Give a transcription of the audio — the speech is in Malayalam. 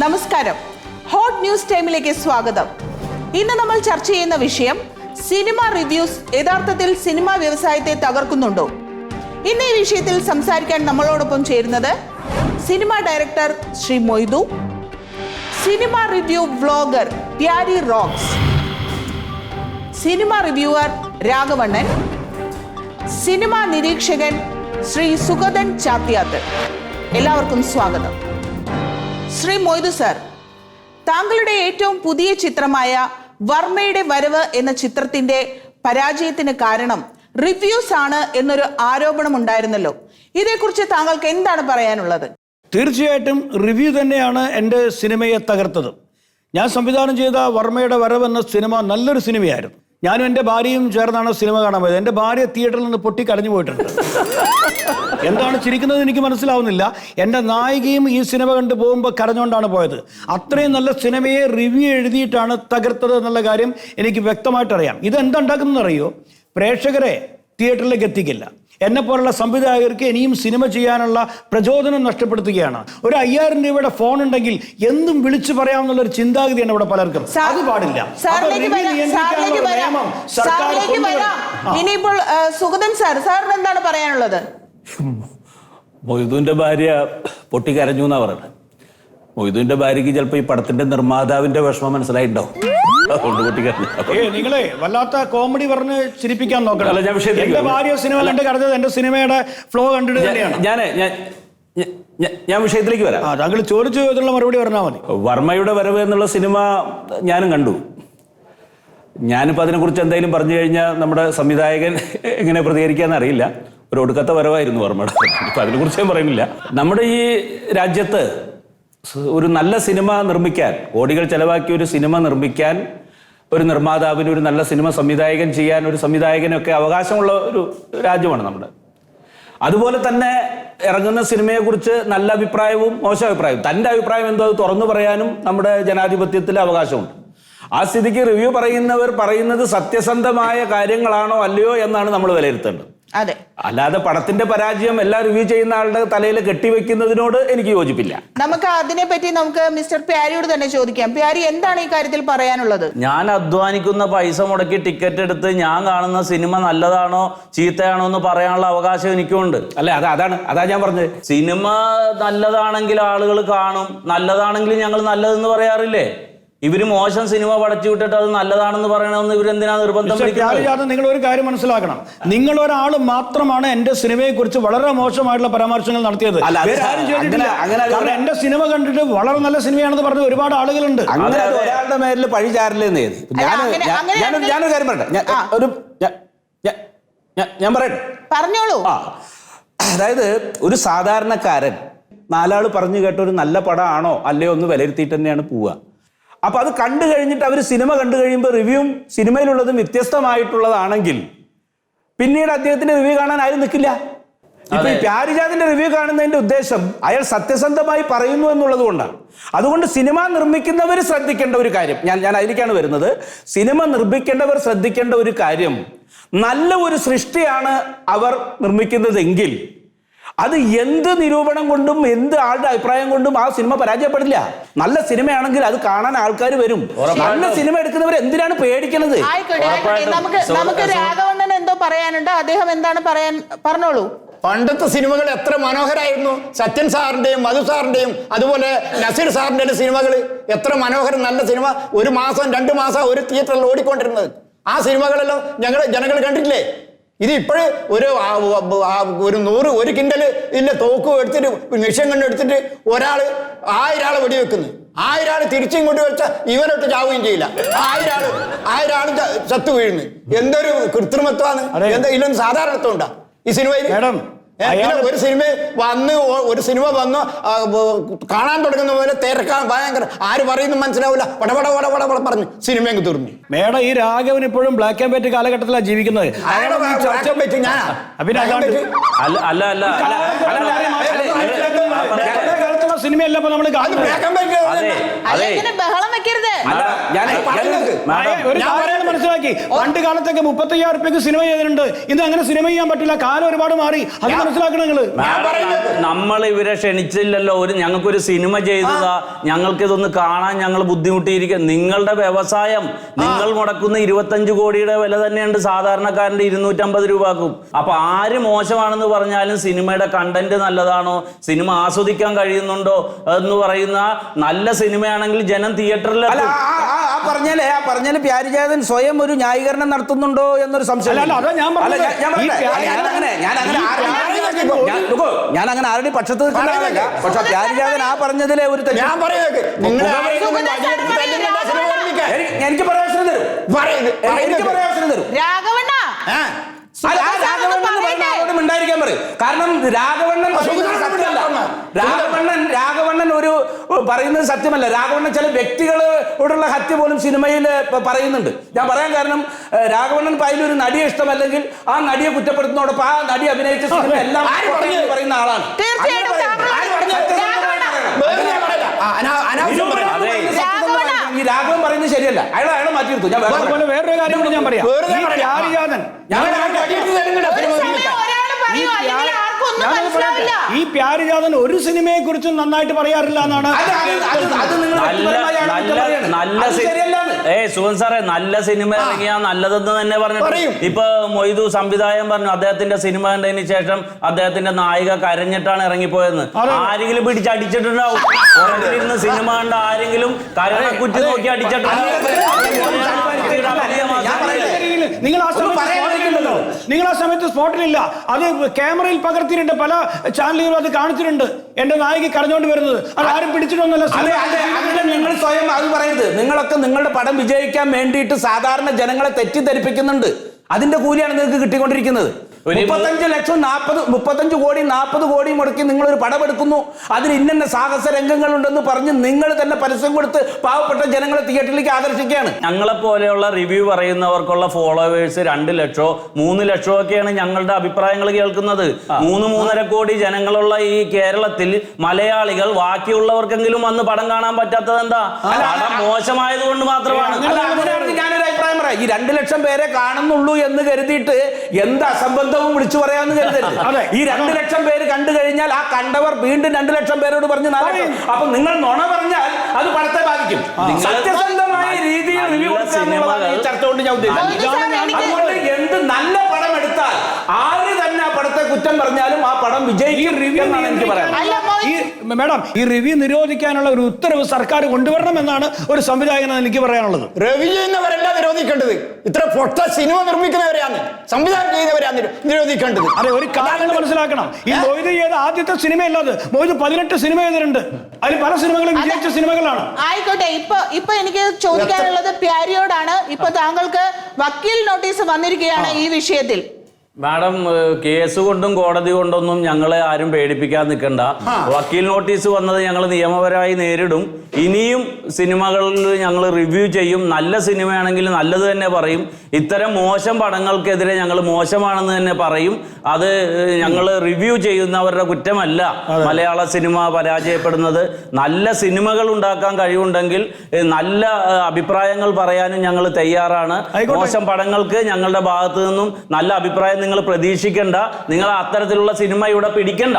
നമസ്കാരം, ഹോട്ട് ന്യൂസ് ടൈമിലേക്ക് സ്വാഗതം. ഇന്ന് നമ്മൾ ചർച്ച ചെയ്യുന്ന വിഷയം സിനിമ റിവ്യൂസ് യഥാർത്ഥത്തിൽ സിനിമാ വ്യവസായത്തെ തകർക്കുന്നുണ്ടോ? ഇന്ന് ഈ വിഷയത്തിൽ സംസാരിക്കാൻ നമ്മളോടൊപ്പം ചേരുന്നത് cinema director Shri Moidu, cinema review vlogger Pyari rocks, cinema reviewer Raghavannan, cinema നിരീക്ഷകൻ ശ്രീ സുഗതൻ ചാത്യാത്ത്. എല്ലാവർക്കും സ്വാഗതം. ശ്രീ മൊയ്തു സർ, താങ്കളുടെ ഏറ്റവും പുതിയ ചിത്രമായ വർമ്മയുടെ വരവ് എന്ന ചിത്രത്തിന്റെ പരാജയത്തിന് കാരണം റിവ്യൂസ് ആണ് എന്നൊരു ആരോപണം ഉണ്ടായിരുന്നല്ലോ. ഇതേക്കുറിച്ച് താങ്കൾക്ക് എന്താണ് പറയാനുള്ളത്? തീർച്ചയായിട്ടും റിവ്യൂ തന്നെയാണ് എൻ്റെ സിനിമയെ തകർത്തത്. ഞാൻ സംവിധാനം ചെയ്ത വർമ്മയുടെ വരവ് എന്ന സിനിമ നല്ലൊരു സിനിമയായിരുന്നു. ഞാനും എൻ്റെ ഭാര്യയും ചേർന്നാണ് സിനിമ കാണാൻ പോയത്. എൻ്റെ ഭാര്യ തിയേറ്ററിൽ നിന്ന് പൊട്ടി കരഞ്ഞു പോയിട്ടുണ്ട്. എന്താണ് ചിരിക്കുന്നത് എനിക്ക് മനസ്സിലാവുന്നില്ല. എൻ്റെ നായികയും ഈ സിനിമ കണ്ടു പോകുമ്പോൾ കരഞ്ഞുകൊണ്ടാണ് പോയത്. അത്രയും നല്ല സിനിമയെ റിവ്യൂ എഴുതിയിട്ടാണ് തകർത്തത് എന്നുള്ള കാര്യം എനിക്ക് വ്യക്തമായിട്ടറിയാം. ഇതെന്തുണ്ടാക്കുന്നതെന്ന് അറിയോ? പ്രേക്ഷകരെ തിയേറ്ററിലേക്ക് എത്തിക്കില്ല. എന്നെ പോലുള്ള സംവിധായകർക്ക് ഇനിയും സിനിമ ചെയ്യാനുള്ള പ്രചോദനം നഷ്ടപ്പെടുത്തുകയാണ്. ഒരു 5000 രൂപയുടെ ഫോൺ ഉണ്ടെങ്കിൽ എന്തും വിളിച്ചു പറയാമെന്നുള്ള ഒരു ചിന്താഗതിയാണ് ഇവിടെ പലർക്കും. അത് പാടില്ല. ഇനിയിപ്പോൾ സുഗതൻ സാർ, സാറിന് എന്താണ് പറയാനുള്ളത്? മൊയ്തുവിന്റെ ഭാര്യ പൊട്ടിക്കരഞ്ഞു എന്നാ പറയുന്നത്. മൊയ്തുവിന്റെ ഭാര്യക്ക് ചിലപ്പോ ഈ പടത്തിന്റെ നിർമ്മാതാവിന്റെ വിഷമം മനസ്സിലായിട്ടോ, അതുകൊണ്ട് പൊട്ടിക്കരഞ്ഞു. നിങ്ങളെ വല്ലാത്ത കോമഡി പറഞ്ഞ് ചിരിപ്പിക്കാൻ നോക്കണം. എന്റെ ഭാര്യ സിനിമ കണ്ട് കരഞ്ഞത് എന്റെ സിനിമയുടെ ഫ്ലോ കണ്ടിട്ട് തന്നെയാണ്. ഞാൻ വിഷയത്തിലേക്ക് വരാം. താങ്കൾ ചോദിച്ചു ഇതിനുള്ള മറുപടി പറഞ്ഞാൽ മതി. വർമ്മയുടെ വരവ് എന്നുള്ള സിനിമ ഞാനും കണ്ടു. ഞാനിപ്പോൾ അതിനെക്കുറിച്ച് എന്തെങ്കിലും പറഞ്ഞു കഴിഞ്ഞാൽ നമ്മുടെ സംവിധായകൻ എങ്ങനെ പ്രതികരിക്കാന്ന് അറിയില്ല. ഒരു ഒടുക്കത്തെ വരവായിരുന്നു വർമ്മയുടെ. ഇപ്പം അതിനെക്കുറിച്ച് ഞാൻ പറയുന്നില്ല. നമ്മുടെ ഈ രാജ്യത്ത് ഒരു നല്ല സിനിമ നിർമ്മിക്കാൻ, കോടികൾ ചെലവാക്കി ഒരു സിനിമ നിർമ്മിക്കാൻ ഒരു നിർമ്മാതാവിന്, ഒരു നല്ല സിനിമ സംവിധായകൻ ചെയ്യാൻ ഒരു സംവിധായകനൊക്കെ അവകാശമുള്ള ഒരു രാജ്യമാണ് നമ്മുടെ. അതുപോലെ തന്നെ ഇറങ്ങുന്ന സിനിമയെക്കുറിച്ച് നല്ല അഭിപ്രായവും മോശം അഭിപ്രായവും, തൻ്റെ അഭിപ്രായം എന്തോ അത് തുറന്നു പറയാനും നമ്മുടെ ജനാധിപത്യത്തിൽ അവകാശമുണ്ട്. ആ സ്ഥിതിക്ക് റിവ്യൂ പറയുന്നവർ പറയുന്നത് സത്യസന്ധമായ കാര്യങ്ങളാണോ അല്ലയോ എന്നാണ് നമ്മൾ വിലയിരുത്തേണ്ടത്. അതെ, അല്ലാതെ പടത്തിന്റെ പരാജയം എല്ലാം റിവ്യൂ ചെയ്യുന്ന ആളുടെ തലയിൽ കെട്ടിവെക്കുന്നതിനോട് എനിക്ക് യോജിപ്പില്ല. നമുക്ക് അതിനെപ്പറ്റി നമുക്ക് മിസ്റ്റർ പ്യാരിയോട് തന്നെ ചോദിക്കാം. പ്യാരി, എന്താണ് ഈ കാര്യത്തിൽ പറയാനുള്ളത്? ഞാൻ അധ്വാനിക്കുന്ന പൈസ മുടക്കി ടിക്കറ്റ് എടുത്ത് ഞാൻ കാണുന്ന സിനിമ നല്ലതാണോ ചീത്തയാണോ എന്ന് പറയാനുള്ള അവകാശം എനിക്കുണ്ട്. അല്ല, അതാ ഞാൻ പറഞ്ഞത്. സിനിമ നല്ലതാണെങ്കിൽ ആളുകൾ കാണും, നല്ലതാണെങ്കിൽ ഞങ്ങൾ നല്ലതെന്ന് പറയാറില്ലേ? ഇവര് മോശം സിനിമ പടച്ചു വിട്ടിട്ട് അത് നല്ലതാണെന്ന് പറയണമെന്ന് ഇവരെന്തിനാ നിർബന്ധം പിടിക്കുന്നത്? നിങ്ങൾ ഒരു കാര്യം മനസ്സിലാക്കണം. നിങ്ങൾ ഒരാൾ മാത്രമാണ് എന്റെ സിനിമയെ കുറിച്ച് വളരെ മോശമായിട്ടുള്ള പരാമർശങ്ങൾ നടത്തിയത്. കാരണം എന്റെ സിനിമ കണ്ടിട്ട് വളരെ നല്ല സിനിമയാണെന്ന് പറഞ്ഞ ഒരുപാട് ആളുകളുണ്ട്. അങ്ങനെ ഒരാളുടെ മേലിൽ പഴി ചാരില്ലെന്ന് ഞാനൊരു കാര്യം പറയട്ടെ. ഞാൻ പറയട്ടെ, പറഞ്ഞോളൂ. അതായത് ഒരു സാധാരണക്കാരൻ 4 ആൾ പറഞ്ഞു കേട്ട ഒരു നല്ല പടമാണോ അല്ലയോ ഒന്ന് വിലയിരുത്തിയിട്ട് തന്നെയാണ് പോവുക. അപ്പൊ അത് കണ്ടു കഴിഞ്ഞിട്ട് അവർ സിനിമ കണ്ടു കഴിയുമ്പോൾ റിവ്യൂവും സിനിമയിലുള്ളതും വ്യത്യസ്തമായിട്ടുള്ളതാണെങ്കിൽ പിന്നീട് അദ്ദേഹത്തിന്റെ റിവ്യൂ കാണാൻ ആരും നിൽക്കില്ല. ഇപ്പൊ ഈ പ്യാരിജാതിന്റെ റിവ്യൂ കാണുന്നതിന്റെ ഉദ്ദേശം അയാൾ സത്യസന്ധമായി പറയുന്നു എന്നുള്ളത് കൊണ്ടാണ്. അതുകൊണ്ട് സിനിമ നിർമ്മിക്കുന്നവർ ശ്രദ്ധിക്കേണ്ട ഒരു കാര്യം, ഞാൻ അതിലേക്കാണ് വരുന്നത്. സിനിമ നിർമ്മിക്കേണ്ടവർ ശ്രദ്ധിക്കേണ്ട ഒരു കാര്യം, നല്ല ഒരു സൃഷ്ടിയാണ് അവർ നിർമ്മിക്കുന്നതെങ്കിൽ അത് എന്ത് നിരൂപണം കൊണ്ടും എന്ത് ആളുടെ അഭിപ്രായം കൊണ്ടും ആ സിനിമ പരാജയപ്പെടില്ല. നല്ല സിനിമയാണെങ്കിൽ അത് കാണാൻ ആൾക്കാർ വരും. നല്ല സിനിമ എടുക്കുന്നവർ എന്തിനാണ് പേടിക്കുന്നത്? നമുക്ക് രാഘവണ്ണൻ എന്തോ പറയാനുണ്ട്. അദ്ദേഹം എന്താണ് പറഞ്ഞോളൂ. പണ്ടത്തെ സിനിമകൾ എത്ര മനോഹരായിരുന്നു. സത്യൻ സാറിന്റെയും മധു സാറിന്റെയും അതുപോലെ നസീർ സാറിന്റെ സിനിമകൾ എത്ര മനോഹരം. നല്ല സിനിമ 1 മാസം 2 മാസം ഒരു തിയേറ്ററിൽ ഓടിക്കൊണ്ടിരുന്നത്. ആ സിനിമകളെല്ലാം ജനങ്ങൾ കണ്ടിട്ടില്ലേ? ഇത് ഇപ്പോഴും ഒരു 100 കിൻഡല് ഇല്ല തോക്ക് എടുത്തിട്ട് നിമിഷം കണ്ട് എടുത്തിട്ട് 1000 ആളെ വെടിവെക്കുന്നു. 1000 ആള് തിരിച്ചിങ്ങോട്ട് വെച്ചാൽ ഇവരൊട്ട് ചാവുകയും ചെയ്യില്ല. 1000 ആള് ചത്തു വീഴുന്നു. എന്തൊരു കൃത്രിമത്വമാണ്. ഇതിലൊന്നും സാധാരണത്വം ഉണ്ടാ ഈ സിനിമയിൽ? ഒരു സിനിമ വന്ന് കാണാൻ തുടങ്ങുന്ന പോലെ തിരക്കാൻ ഭയങ്കര, ആര് പറയുന്നു മനസ്സിലാവില്ല, പടപട പറഞ്ഞു സിനിമ അങ്ങ് തീർന്നു. മേഡം, ഈ രാഘവൻ ഇപ്പോഴും ബ്ലാക്ക് ആൻഡ് വൈറ്റ് കാലഘട്ടത്തിലാണ് ജീവിക്കുന്നത്. സിനിമയല്ല ബഹളം വെക്കരുത്. ഒരു കാര്യം മനസ്സിലാക്കി, പണ്ട് കാലത്തൊക്കെ 35,000 രൂപയ്ക്ക് സിനിമ ചെയ്തിട്ടുണ്ട്. ഇന്ന് അങ്ങനെ സിനിമ ചെയ്യാൻ പറ്റില്ല, കാലം ഒരുപാട് മാറി. അത് മനസ്സിലാക്കണം നിങ്ങള്. നമ്മൾ ഇവരെ ക്ഷണിച്ചില്ലല്ലോ, ഞങ്ങൾക്കൊരു സിനിമ ചെയ്തതാ, ഞങ്ങൾക്ക് ഇതൊന്ന് കാണാൻ ഞങ്ങൾ ബുദ്ധിമുട്ടിയിരിക്കുക. നിങ്ങളുടെ വ്യവസായം, നിങ്ങൾ മുടക്കുന്ന 25 കോടിയുടെ വില തന്നെയുണ്ട് സാധാരണക്കാരന്റെ 250 രൂപക്കും. അപ്പൊ ആര് മോശമാണെന്ന് പറഞ്ഞാലും സിനിമയുടെ കണ്ടന്റ് നല്ലതാണോ, സിനിമ ആസ്വദിക്കാൻ കഴിയുന്നുണ്ടോ എന്ന് പറയുന്ന നല്ല സിനിമയാണെങ്കിൽ ജനം തിയേറ്ററിൽ പറഞ്ഞാല് പ്യാരിജാതൻ സ്വയം ഒരു ന്യായീകരണം നടത്തുന്നുണ്ടോ എന്നൊരു സംശയം. ഞാൻ അങ്ങനെ ആരുടെയും പക്ഷത്ത് നിൽക്കുന്നതല്ല. പക്ഷെ പ്യാരിജാതൻ ആ പറഞ്ഞതിലെ ഒരു എനിക്ക് പറയാൻ അവസരം തരും. എനിക്ക് പറയാൻ അവസരം തരും. ഉണ്ടായിരിക്കാൻ പറയും. കാരണം രാഘവണ്ണൻ ഒരു പറയുന്നത് സത്യമല്ല. രാഘവണ്ണൻ ചില വ്യക്തികളോടുള്ള ഹത്യ പോലും സിനിമയിൽ പറയുന്നുണ്ട്. ഞാൻ പറയാൻ കാരണം രാഘവണ്ണൻ അതിലൊരു നടിയെ ഇഷ്ടമല്ലെങ്കിൽ ആ നടിയെ കുറ്റപ്പെടുത്തുന്നതോടൊപ്പം ആ നടി അഭിനയിച്ച സിനിമ എല്ലാം പറയുന്ന ആളാണ്. ഈ രാഘവൻ പറയുന്നത് ശരിയല്ല. അയാളെ മാറ്റി നിർത്തും. ഞാൻ വേറൊരു കാര്യം കൂടി ഞാൻ പറയാം. ഈ പ്യാരിജാതൻ ഒരു സിനിമയെ കുറിച്ചും നന്നായിട്ട് പറയാറില്ല എന്നാണ്. സുഖൻ സാറേ, നല്ല സിനിമ ഇറങ്ങിയാ നല്ലതെന്ന് തന്നെ പറഞ്ഞു. ഇപ്പൊ മൊയ്തു സംവിധായകൻ പറഞ്ഞു അദ്ദേഹത്തിന്റെ സിനിമ കണ്ടതിന് ശേഷം അദ്ദേഹത്തിന്റെ നായിക കരഞ്ഞിട്ടാണ് ഇറങ്ങിപ്പോയെന്ന്. ആരെങ്കിലും പിടിച്ചടിച്ചിട്ടുണ്ടാവും. പുറകിലിരുന്ന് സിനിമ കണ്ട ആരെങ്കിലും കരണക്കുറ്റി നോക്കി അടിച്ചിട്ടുണ്ടാവും. നിങ്ങൾ ആ സമയത്ത് സ്പോട്ടിലില്ല. അത് ക്യാമറയിൽ പകർത്തിയിട്ടുണ്ട്, പല ചാനലുകളും അത് കാണിച്ചിട്ടുണ്ട്. എന്റെ നായിക കരഞ്ഞോണ്ട് വരുന്നത് അത് ആരും പിടിച്ചിട്ടൊന്നുമല്ല. നിങ്ങൾ സ്വയം അത് പറയരുത്. നിങ്ങളൊക്കെ നിങ്ങളുടെ പടം വിജയിക്കാൻ വേണ്ടിയിട്ട് സാധാരണ ജനങ്ങളെ തെറ്റിദ്ധരിപ്പിക്കുന്നുണ്ട്. അതിന്റെ കൂലിയാണ് നിങ്ങൾക്ക് കിട്ടിക്കൊണ്ടിരിക്കുന്നത്. 35 ലക്ഷം 35 കോടി 40 കോടി മുടക്കി നിങ്ങളൊരു പടം എടുക്കുന്നു. അതിൽ ഇന്ന സാഹസ രംഗങ്ങളുണ്ടെന്ന് പറഞ്ഞ് നിങ്ങൾ തന്നെ പരസ്യം കൊടുത്ത് പാവപ്പെട്ട ജനങ്ങളെ തിയേറ്ററിലേക്ക് ആകർഷിക്കുകയാണ്. ഞങ്ങളെ പോലെയുള്ള റിവ്യൂ പറയുന്നവർക്കുള്ള ഫോളോവേഴ്സ് 2 ലക്ഷമോ 3 ലക്ഷമോ ഒക്കെയാണ് ഞങ്ങളുടെ അഭിപ്രായങ്ങൾ കേൾക്കുന്നത്. 3-3.5 കോടി ജനങ്ങളുള്ള ഈ കേരളത്തിൽ മലയാളികൾ ബാക്കിയുള്ളവർക്കെങ്കിലും വന്ന് പടം കാണാൻ പറ്റാത്തത് എന്താ? പടം മോശമായത് കൊണ്ട് മാത്രമാണ്. ഞാനൊരു അഭിപ്രായം പറയാം. ഈ 2 ലക്ഷം പേരെ കാണുന്നുള്ളൂ എന്ന് കരുതിയിട്ട് എന്ത് അസംബന്ധവും വിളിച്ചു പറയാമെന്ന് കരുതരുത്. ഈ 2 ലക്ഷം പേര് കണ്ടു കഴിഞ്ഞാൽ ആ കണ്ടവർ വീണ്ടും 2 ലക്ഷം പേരോട് പറഞ്ഞ് അപ്പൊ നിങ്ങൾ നുണ പറഞ്ഞാൽ അത് പടത്തെ ബാധിക്കും. സത്യസന്ധമായ രീതിയിൽ റിവ്യൂ ചർച്ച കൊണ്ട് ഞാൻ ഉദ്ദേശിക്കുന്നു. അതുകൊണ്ട് എന്ത് നല്ല പടം എടുത്താൽ ആര് തന്നെ ആ പടത്തെ കുറ്റം പറഞ്ഞാലും ആ പടം വിജയിക്കും എന്നാണ് എനിക്ക് പറയാം. മേഡം, ഈ റിവ്യൂ നിരോധിക്കാനുള്ള ഒരു ഉത്തരവ് സർക്കാർ കൊണ്ടുവരണം എന്നാണ് ഒരു സംവിധായകനാണ് എനിക്ക് പറയാനുള്ളത്. റിവ്യൂ ചെയ്യുന്നവരല്ല നിരോധിക്കേണ്ടത്. ഇത്ര പൊട്ട സിനിമ നിർമ്മിക്കുന്നവരെയാണ്, സംവിധാനം ചെയ്യുന്നവരാണ് നിരോധിക്കേണ്ടത്. അതെ, ഒരു കാര്യങ്ങൾ മനസ്സിലാക്കണം. ഈ മൊയ്ത് ചെയ്ത ആദ്യത്തെ സിനിമയല്ല അത്. മൊയ്ത് 18 സിനിമ ചെയ്തിട്ടുണ്ട്. അതിൽ പല സിനിമകളും വിജയിച്ച സിനിമകളാണ്. ആയിക്കോട്ടെ, ഇപ്പൊ എനിക്ക് ചോദിക്കാനുള്ളത് പ്യാരിയോടാണ്. ഇപ്പൊ താങ്കൾക്ക് വക്കീൽ നോട്ടീസ് വന്നിരിക്കുകയാണ് ഈ വിഷയത്തിൽ. മാഡം, കേസ് കൊണ്ടും കോടതി കൊണ്ടൊന്നും ഞങ്ങളെ ആരും പേടിപ്പിക്കാൻ നിൽക്കണ്ട. വക്കീൽ നോട്ടീസ് വന്നത് ഞങ്ങൾ നിയമപരമായി നേരിടും. ഇനിയും സിനിമകളിൽ ഞങ്ങൾ റിവ്യൂ ചെയ്യും. നല്ല സിനിമയാണെങ്കിൽ നല്ലത് തന്നെ പറയും. ഇത്തരം മോശം പടങ്ങൾക്കെതിരെ ഞങ്ങൾ മോശമാണെന്ന് തന്നെ പറയും. അത് ഞങ്ങൾ റിവ്യൂ ചെയ്യുന്നവരുടെ കുറ്റമല്ല മലയാള സിനിമ പരാജയപ്പെടുന്നത്. നല്ല സിനിമകൾ ഉണ്ടാക്കാൻ കഴിവുണ്ടെങ്കിൽ നല്ല അഭിപ്രായങ്ങൾ പറയാനും ഞങ്ങൾ തയ്യാറാണ്. മോശം പടങ്ങൾക്ക് ഞങ്ങളുടെ ഭാഗത്തു നിന്നും നല്ല അഭിപ്രായം നിങ്ങൾ പ്രതീക്ഷിക്കണ്ട. നിങ്ങൾ അത്തരത്തിലുള്ള സിനിമ ഇവിടെ പിടിക്കണ്ട.